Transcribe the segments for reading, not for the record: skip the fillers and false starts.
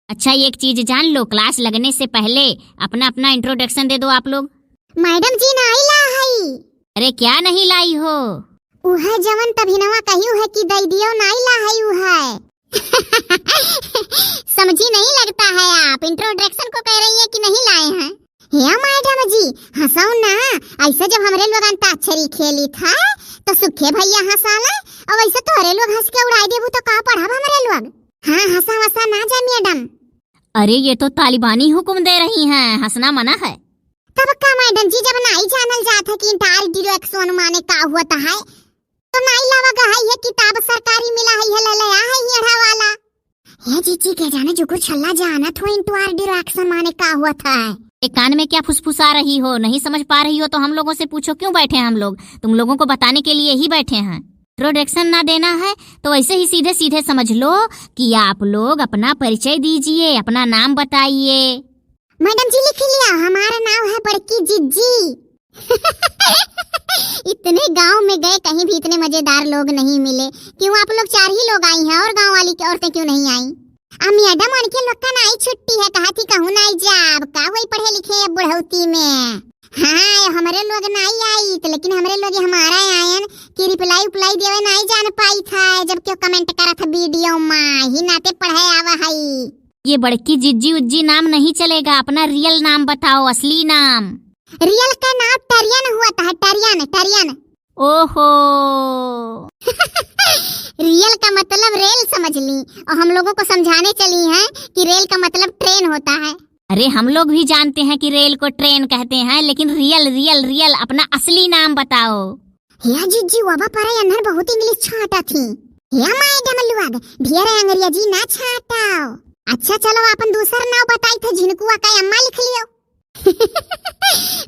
अच्छा एक चीज जान लो, क्लास लगने से पहले अपना अपना इंट्रोडक्शन दे दो आप लोग। मैडम जी नहीं ला हई। अरे क्या नहीं लाई हो? उहे जवन तभिनवा कहियो है कि दई दियो नहीं ला हई उहे। समझी नहीं लगता है आप इंट्रोडक्शन को कह रही है कि नहीं लाए हैं। हे मैडम जी हंसाओ ना, ऐसे जब हमरे लोग अंताक्षरी खेली था तो सुखे भैया हंसाला और वैसे तोरे लोग हंस के उड़ाई देबू तो का पढ़ब हमरे लोग। हाँ हंसा वसा ना जा मैडम। अरे ये तो तालिबानी हुक्म दे रही हैं, हंसना मना है। तब का मैडम जी जब नहीं जानल जात है कि इंट्रोडक्शन माने का हुआ है तो नहीं लावा गई है किताब सरकारी मिला है ललया है येढ़ा वाला। ये जीजी के जाने जो कुछ छल्ला जाना तो इंट्रोडक्शन माने का हुआ था। एक कान में क्या फुसफुसा रही हो? नहीं समझ पा रही हो तो हम लोगों से पूछो, क्यों बैठे हैं हम लोग? तुम लोगों को बताने के लिए ही बैठे हैं। इंट्रोडक्शन ना देना है तो ऐसे ही सीधे सीधे समझ लो कि आप लोग अपना परिचय दीजिए, अपना नाम बताइए। मैडम जी लिख लिया, हमारा नाम है बड़की जिज्जी। इतने गांव में गए कहीं भी इतने मजेदार लोग नहीं मिले। क्यों आप लोग 4 ही लोग आई हैं और गांव वाली की औरतें क्यों नहीं आई? मैडम उनके लोग का नहीं छुट्टी है, कहा थी कहूँ नहीं जाब का वही पढ़े लिखे अब बुढ़ौती में। हाँ हमारे लोग नहीं आई तो लेकिन हमारे लोग हमारा आयन कि रिप्लाई उप्लाई देवे नहीं जान पाई था जब क्यों कमेंट करा था वीडियो में ही नाते पढ़े आवा हई। ये बड़की जिज्जी उज्जी नाम नहीं चलेगा, अपना रियल नाम बताओ, असली नाम। रियल का नाम टरियन हुआ था, टरियन टरियन। ओहो रियल का मतलब रेल समझ ली और हम लोगों को समझाने चली हैं कि रेल का मतलब ट्रेन होता है। अरे हम लोग भी जानते हैं कि रेल को ट्रेन कहते हैं, लेकिन रियल रियल रियल अपना असली नाम बताओ। या जीजी वाबा पर अंदर बहुत इंग्लिश छाटा थी। या मैडम लोग ढेर अंग्रेजी ना छाटाओ। अच्छा चलो अपन दूसरा नाम बताई थे झिनकुआ का अम्मा लिख लियो।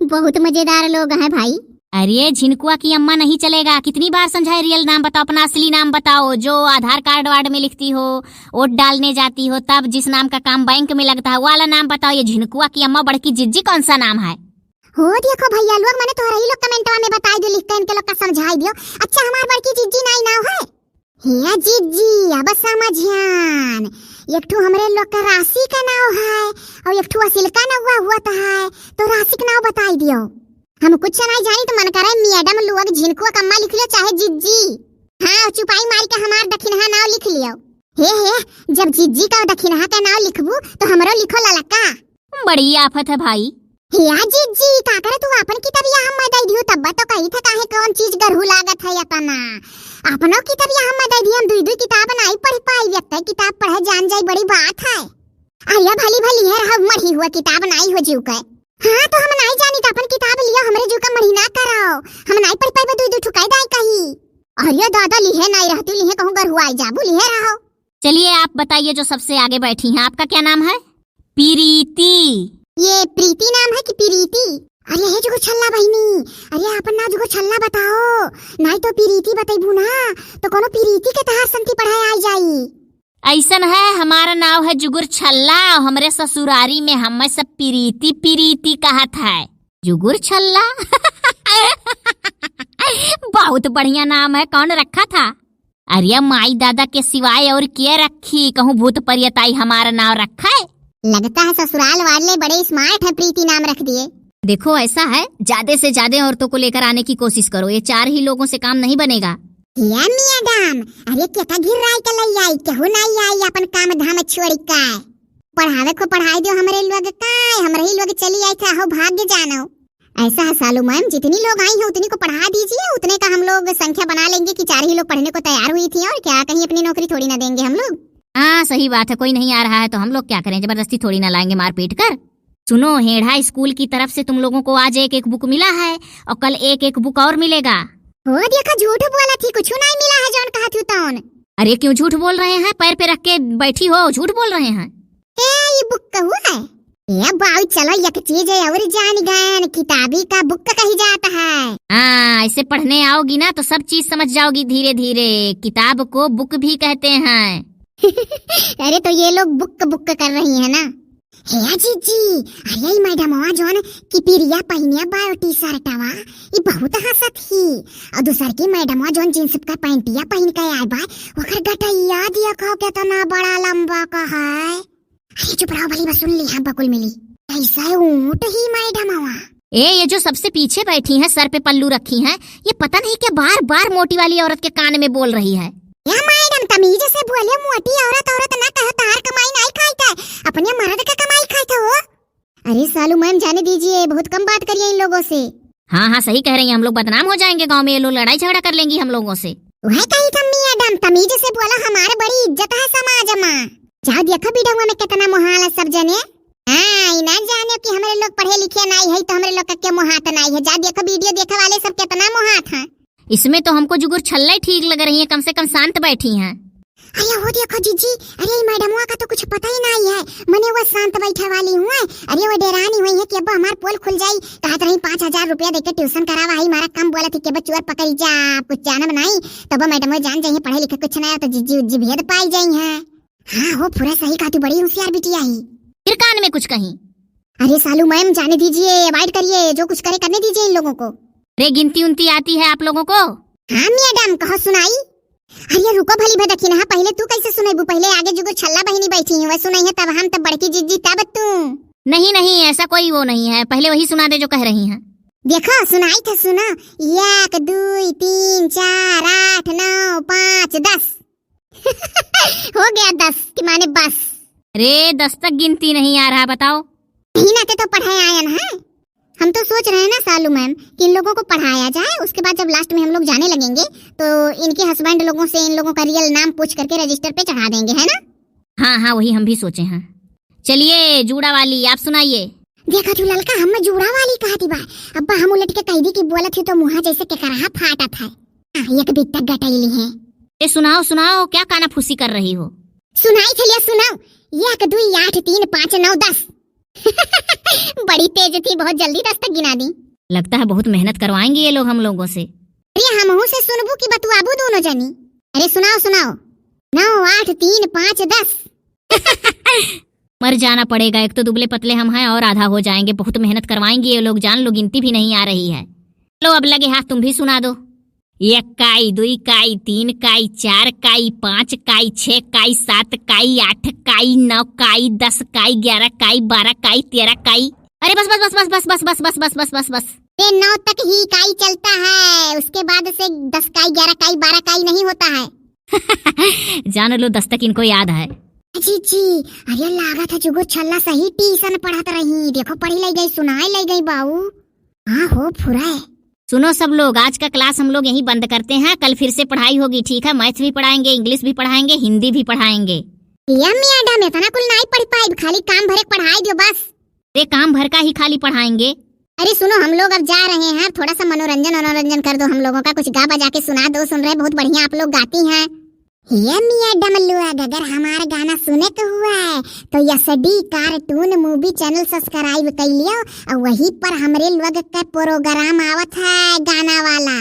बहुत मजेदार लोग हैं भाई। अरे झिनकुआ की अम्मा नहीं चलेगा, कितनी बार समझाए, रियल नाम बताओ, अपना असली नाम बताओ जो आधार कार्ड वार्ड में लिखती हो, वोट डालने जाती हो तब जिस नाम का काम बैंक में लगता है वाला नाम बताओ। ये झिनकुआ की अम्मा बड़की जिज्जी कौन सा नाम है? हो देखो भैया लोग मैंने तो रही लोग कमेंटवा में बताई दो, लिख के इनके लोग का समझाई दियो। अच्छा हमार बड़की जिज्जी नहीं नाम है। हिया जिज्जी अब समझियान एक ठो हमरे लोग का राशि का नाम है और एक ठो असिल का नाम हुआ है तो राशि का नाम बताई दियो। हम कुछ नहीं जानी तो मन करे मैडम लोग झिनकुआ कम्मा लिख लियो चाहे जिज्जी। हाँ चुपाई मार के हमार दक्षिणहा नाम लिख लियो। हे जब जिज्जी का दक्षिणहा का नाम लिखबू तो हमरो लिखो ललका। बड़ी आफत है भाई। हिया जिज्जी का करे तू अपन किताबिया हम दे दियो तब तो कही था काहे कौन चीज गरहु लागत है अपना। अपनो किताबिया हम दे दियो, हम दुई किताब नहीं पढ़ पाई, व्यक्ति किताब पढ़े जान जाई बड़ी बात है। अरे भली भली है हम मरी हुआ किताब नहीं हो जीव के। हाँ तो हम नहीं जानी तो अपन किताब लियो हमरे जो का महीना कराओ, हम नहीं पढ़ पाए दू ठुकाई दाई कही। अरे दादा लिहे नहीं रहती लिहे कहूँ गरहुआई जाबू लिहे रहो। चलिए आप बताइए जो सबसे आगे बैठी हैं, आपका क्या नाम है? प्रीति। ये प्रीति नाम है कि प्रीति? अरे है जो छल्ला बहनी, अरे अपन ना जो छल्ला बताओ, नहीं तो प्रीति बताइबू ना तो कोनो प्रीति के तहार संति पढ़ाई आई जाई। ऐसन है, हमारा नाम है जुगुर छल्ला और हमरे ससुरारी में हमें सब प्रीति प्रीति कहत है। जुगुर छल्ला बहुत बढ़िया नाम है, कौन रखा था? अरे माई दादा के सिवाय और क्या रखी, कहूँ भूत परियताई हमारा नाम रखा है। लगता है ससुराल वाले बड़े स्मार्ट है, प्रीति नाम रख दिए। देखो ऐसा है, ज्यादा से ज्यादा औरतों को लेकर आने की कोशिश करो, ये 4 ही लोगों से काम नहीं बनेगा। या मैडम अरे केता घिर राई के लई आई केहू नहीं आई अपन काम धाम छोड़ के पढ़ावे को पढ़ाई दो हमरे लोग का, हमरे ही लोग चली आई था हो भाग्य जानो। ऐसा है सालू मैम, जितनी लोग आई हैं उतनी को पढ़ा दीजिए, उतने का हम लोग संख्या बना लेंगे कि 4 ही लोग पढ़ने को तैयार हुई थी और क्या कहीं अपनी नौकरी थोड़ी ना देंगे हम लोग। हाँ सही बात है, कोई नहीं आ रहा है तो हम लोग क्या करें, जबरदस्ती थोड़ी ना लाएंगे मार पीट कर। सुनो हेढ़ा स्कूल की तरफ से तुम लोगों को आज एक बुक मिला है और कल एक बुक और मिलेगा। हो देखा झूठ बोला थी, कुछ नहीं मिला है जौन कहा थी तौन। अरे क्यों झूठ बोल रहे हैं, पैर पे रख के बैठी हो झूठ बोल रहे हैं। ये बुक कहू है ये बाऊ चलो एक चीज है और जान गए किताबी का बुक कही जाता है। हाँ ऐसे पढ़ने आओगी ना तो सब चीज समझ जाओगी धीरे धीरे, किताब को बुक भी कहते हैं। अरे तो ये लोग बुक कर रही है ना। हे जीजी अरे मैडम जोन की पिरिया पहिनिया बायो टी शर्टवा ये बहुत हंसत ही और दूसर की मैडम जोन जींस का पैंटिया पहन के आए बा ओकर गटैया दिया कहो केतना बड़ा लंबा का है। अरे चुप रहो भली, बस सुन ली, हम बकुल मिली ऐसा ऊँट ही मैडम आवा। ये जो सबसे पीछे बैठी हैं, सर पे पल्लू रखी हैं, ये पता नहीं क्या बार बार मोटी वाली औरत के कान में बोल रही है। या मैडम तमीज से बोलिए, मोटी औरत ना कहो, तार कमाई नहीं खाई, अपने मर्द का कमाई खाई हो। अरे सालू मैम जाने दीजिए, बहुत कम बात करिए इन लोगों से। हाँ हाँ सही कह रही हैं, हम लोग बदनाम हो जाएंगे गांव में, ये लोग लड़ाई झगड़ा कर लेंगी हम लोगों से। वह कही थम्मी मैडम, तमीज से बोला, हमारे बड़ी इज्जत है समाज में। जाओ देखो वीडियो में कितना मोहाल है सब जने। हाँ ना जाने कि हमारे लोग पढ़े लिखे नहीं है तो हमारे लोग का क्या मोहात नहीं है। जा देखो वीडियो देखने वाले सब कितना मोहात है। इसमें तो हमको जुगुर छल्ला ठीक लग रही है, कम से कम शांत बैठी हैं। अरे वो देखो जीजी, अरे मैडम का तो कुछ पता ही नहीं है, मैंने वो शांत बैठा वाली हूँ। अरे वो डेरानी हुई है कि अब हमार पोल खुल जाई, कहत रही 5,000 रुपया देकर ट्यूशन करावा ही, मारा कम बोला थी कि चोर पकड़ी जा, कुछ जाना नहीं तब मैडम जान जाइए पढ़े लिखे कुछ नहीं तो जीजी उज्जी भेद पाई जाई है। हाँ हो पूरा सही कहा, तू बड़ी होशियार बिटिया ही। फिर कान में कुछ कहीं। अरे सालू मैम जाने दीजिए, अवॉइड करिए, जो कुछ करे करने दीजिए इन लोगों को। रे गिनती उनती आती है आप लोगों को? हाँ मैडम कहो सुनाई। अरे रुको भली भदकी ना, पहले तू कैसे सुनाई, पहले आगे जो छल्ला बहिनी बैठी है वह सुनाई है, तब हम, तब बड़की जीजी, तब तू। नहीं नहीं ऐसा कोई वो नहीं है, पहले वही सुना दे जो कह रही हैं। देखो सुनाई तो सुनो, 1 2 3 4 8 9 5 10 हो गया 10 कि माने बस। रे 10 तक गिनती नहीं आ रहा, बताओ। नहीं ना तो पढ़ाया आया ना है। हम तो सोच रहे हैं ना सालू मैम कि इन लोगों को पढ़ाया जाए, उसके बाद जब लास्ट में हम लोग जाने लगेंगे तो इनके हस्बैंड लोगों से इन लोगों का रियल नाम पूछ करके रजिस्टर पे चढ़ा देंगे, है ना? हाँ हाँ वही हम भी सोचे हैं। चलिए जूड़ा वाली आप सुनाइए। देखा तू ललका, हम जूड़ा वाली कहती बा, अब्बा हम उलट के कह दी कि बोलत थी तो मुँह जैसे के करहा फाटा था। एक बित्ता गटैली है। ए सुनाओ सुनाओ, क्या काना फूसी कर रही हो? सुनाई चलिए सुनाओ, 1 2 8 3 5 9 10 बड़ी तेज थी, बहुत जल्दी 10 तक गिना दी। लगता है बहुत मेहनत करवाएंगे ये लोग हम लोगों से। अरे हमहू से सुनबू की बतुआबू दोनों जनी। अरे सुनाओ सुनाओ, 9 8 3 5 10 मर जाना पड़ेगा, एक तो दुबले पतले हम हैं और आधा हो जाएंगे, बहुत मेहनत करवाएंगे ये लोग, जान लो गिनती भी नहीं आ रही है। लो अब लगे हाथ तुम भी सुना दो। 1 काई 2 काई 3 काई 4 काई 5 काई 6 काई 7 काई 8 काई 9 काई 10 काई 11 काई 12 काई 13 काई। अरे बस बस बस बस बस बस बस बस बस बस बस बस 9 तक ही काई चलता है, उसके बाद से 10 काई 11 काई 12 काई नहीं होता है। जान लो 10 तक इनको याद है। जी जी, अरे लागा था जुगो छल्ला सही ट्यूशन पढ़ाता रही, देखो पढ़ी ले गई, सुनाई ले गई बाऊ। हाँ हो फुरा। सुनो सब लोग, आज का क्लास हम लोग यहीं बंद करते हैं, कल फिर से पढ़ाई होगी, ठीक है? मैथ्स भी पढ़ाएंगे, इंग्लिश भी पढ़ाएंगे, हिंदी भी पढ़ाएंगे। मैडम इतना कुल नहीं पढ़ पाए, खाली काम भरे पढ़ाई दो बस। ये काम भर का ही खाली पढ़ाएंगे। अरे सुनो, हम लोग अब जा रहे हैं, थोड़ा सा मनोरंजन कर दो हम लोगों का, कुछ गा बजा के सुना दो। सुन रहे बहुत बढ़िया आप लोग गाती हैं। मैडम अगर हमारा गाना सुने को हुआ है तो यसडी कार्टून मूवी चैनल सब्सक्राइब कर लियो, और वहीं पर हमारे लोग का प्रोग्राम आवत है गाना वाला।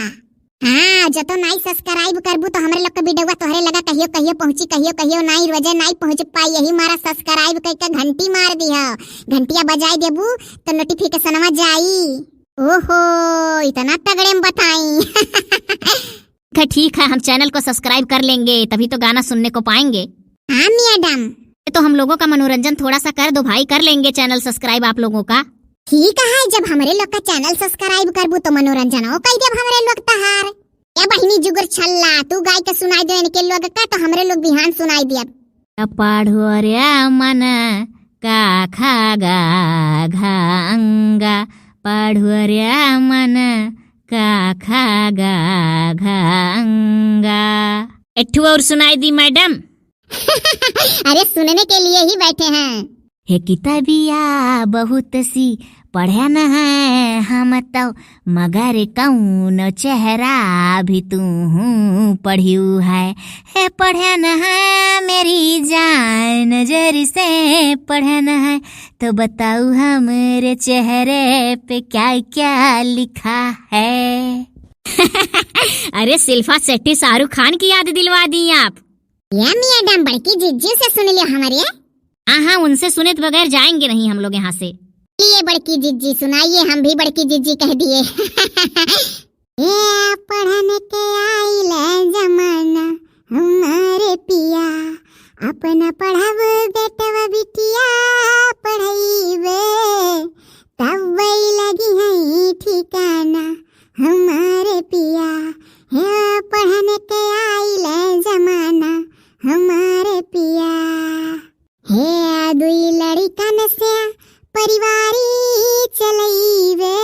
हाँ जो तो नहीं सब्सक्राइब करबू तो हमारे लोग का वीडियो तोहरे लगा कहियो कहियो पहुंची, कहियो नहीं रोजे नहीं पहुंच पाई, यही मारा सब्सक्राइब करके घंटी मार दिया, घंटिया बजाई देबू तो नोटिफिकेशन में जाई। ओहो इतना तगड़े में बताई। ठीक है हम चैनल को सब्सक्राइब कर लेंगे, तभी तो गाना सुनने को पाएंगे। हाँ मैडम, तो हम लोगों का मनोरंजन थोड़ा सा कर दो भाई, कर लेंगे चैनल सब्सक्राइब आप लोगों का। ठीक है, जब हमारे लोग का चैनल सब्सक्राइब करबू तो मनोरंजन हो कई देव हमारे लोग तहार। या बहिनी जुगर छल्ला तू गाय के सुनाई दे इनके लोग का, तो हमारे लोग बिहान सुनाई दिया। पढ़ो रे मन का खागा घांगा, पढ़ो रे मन का खागा घांगा। एक और सुनाई दी मैडम? अरे सुनने के लिए ही बैठे हैं। हे किताबिया बहुत सी पढ़न है हम तो, मगर कौन चेहरा भी तू पढ़ियू है। हे पढ़न है मेरी जान नजर से पढ़न है, तो बताओ हमारे चेहरे पे क्या क्या लिखा है। अरे शिल्पा शेट्टी शाहरुख खान की याद दिलवा दी आप। या मैडम बड़की जीजी से सुन लियो हमारे। हाँ उनसे सुने तो बगैर जाएंगे नहीं हम लोग यहाँ से। ये बड़की जीजी सुनाइए, हम भी बड़की जीजी कह दिए। ये पढ़न के आइले जमाना हमारे पिया, अपना पढ़ाव बेटवा बिटिया हे दुई लड़िकन से परिवारी चलैबे,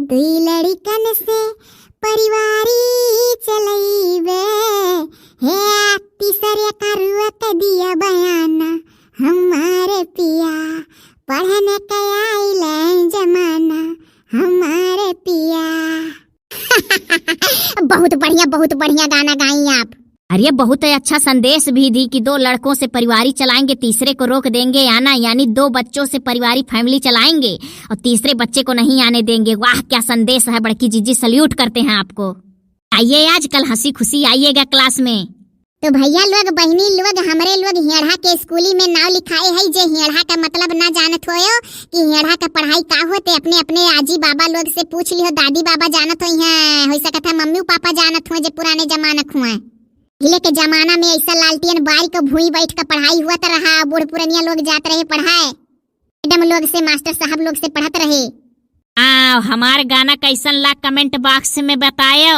दुई लड़िकन से परिवारी चलैबे, हे तीसरे करुअत दिया बयाना हमारे पिया, पढ़ने का आइले जमाना हमारे पिया। बहुत बढ़िया गाना गाई आप। अरे बहुत अच्छा संदेश भी दी कि 2 लड़कों से परिवारी चलाएंगे, तीसरे को रोक देंगे आना, यानी 2 बच्चों से परिवारी फैमिली चलाएंगे और तीसरे बच्चे को नहीं आने देंगे। वाह क्या संदेश है बड़की जीजी, सल्यूट करते हैं आपको। आइए आजकल हंसी खुशी आइएगा क्लास में। तो भैया लोग बहनी लोग हमरे लोग हेड़ा के स्कूली में नाव लिखाए है, जे हेड़ा का मतलब ना जानत होयो कि हेड़ा का पढ़ाई का होते, अपने अपने आजी बाबा लोग से पूछ लियो, दादी बाबा जानत होई हैं, हो सकत है मम्मी पापा जानत हो जे पुराने जमाना हुआ। पहले के जमाना में ऐसा लालटेन बारी को भूई बैठ कर पढ़ाई हुआ रहा, बूढ़ पुरनिया लोग जात रहे पढ़ाए, मैडम लोग से मास्टर साहब लोग से पढ़त रहे। हमारे गाना कैसन ला कमेंट बॉक्स में बतायो।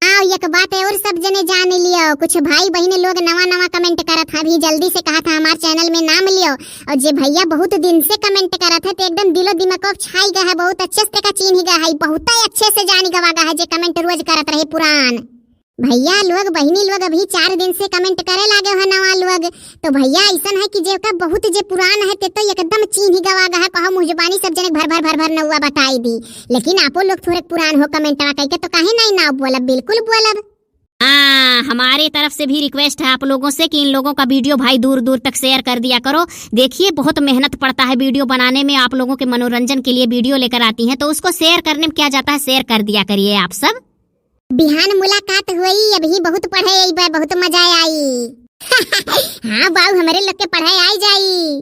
एक बात है और सब जने जान लियो, कुछ भाई बहने लोग नवा कमेंट करत है, अभी जल्दी से कहा था हमारे चैनल में नाम लियो। और जे भैया बहुत दिन से कमेंट करत है तो एकदम दिलो दिमाग छाई गया है, बहुत अच्छे से का चीन ही गया है, बहुत ही अच्छे से जानी गवा गया है जे कमेंट रोज करत रहे पुरान। भैया लोग बहनी लोग अभी 4 दिन से कमेंट करे लागे है नवा लोग, तो भैया ऐसा है कि जेका बहुत जे पुरान है ते तो एकदम चीन ही गवा गया है, कहो मुझबानी सब जने भर नौवा बताई दी, लेकिन आपो लोग थोड़े पुरान हो कमेंटवा कह के तो काहे नहीं ना बोलब, बिल्कुल बोलब। हमारे तरफ से भी रिक्वेस्ट है आप लोगों से कि इन लोगों का वीडियो भाई दूर दूर तक शेयर कर दिया करो। देखिए बहुत मेहनत पड़ता है वीडियो बनाने में, आप लोगों के मनोरंजन के लिए वीडियो लेकर आती हैं, तो उसको शेयर करने में क्या जाता है, शेयर कर दिया करिए आप सब। बिहान मुलाकात हुई, अभी बहुत पढ़ाई, बहुत मजा आई। हाँ बाबू हमारे लोग के पढ़ाई आई जाई।